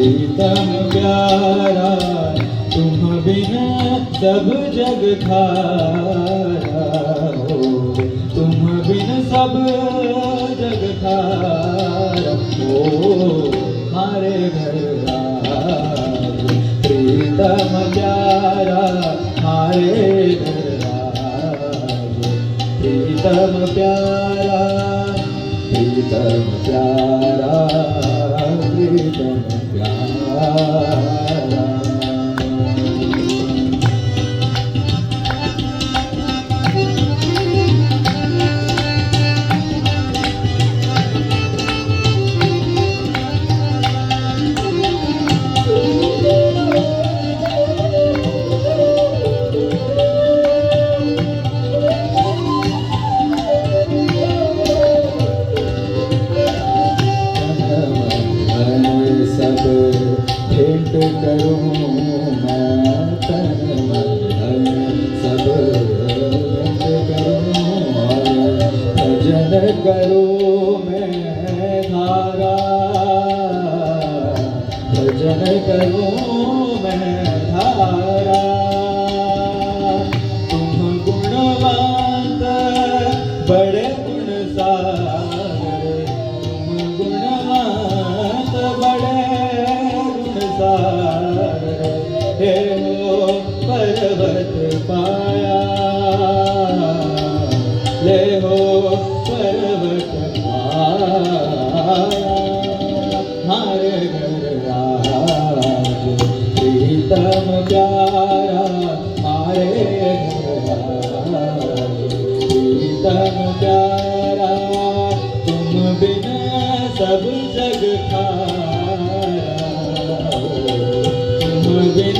प्रीतम प्यारा तुम बिना सब जग खारा हो, तुम बिन सब जग खारा हो, हमारे घर राज। प्रीतम प्यारा हमारे घर राज। प्रीतम प्यारा, प्रीतम प्यारा, प्रीतम प्यारा। सब भेंट करूं मैं तन मन धन, सब भेंट करूं और भजन करूं मैं धारा, भजन करूं मैं धारा। तुम गुणवंत बड़े गुण सागर, तुम गुणवंत बड़े गुण सागर, हे हो पर्वत पाया, ले हो पर्वत पाया, हमारे घर राज। प्रीतम प्यारा हमारे घर राज। प्रीतम प्यारा तुम बिना सब जग खारा हो, तुम बिन